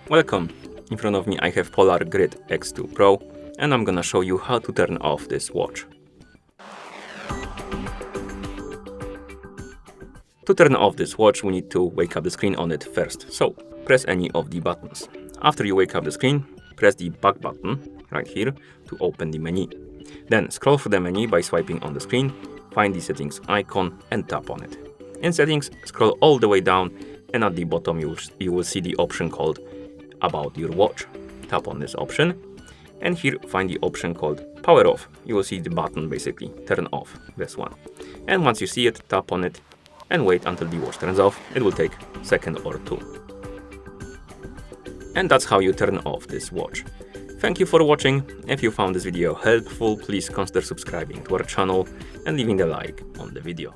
Welcome! In front of me I have Polar Grid X2 Pro and I'm gonna show you how to turn off this watch. To turn off this watch we need to wake up the screen on it first, so press any of the buttons. After you wake up the screen, press the back button right here to open the menu. Then scroll through the menu by swiping on the screen, find the settings icon and tap on it. In settings, scroll all the way down and at the bottom you will see the option called About your watch. Tap on this option and here find the option called Power Off. You will see the button basically, turn off, this one. And once you see it, tap on it and wait until the watch turns off. It will take a second or two. And that's how you turn off this watch. Thank you for watching. If you found this video helpful, please consider subscribing to our channel and leaving a like on the video.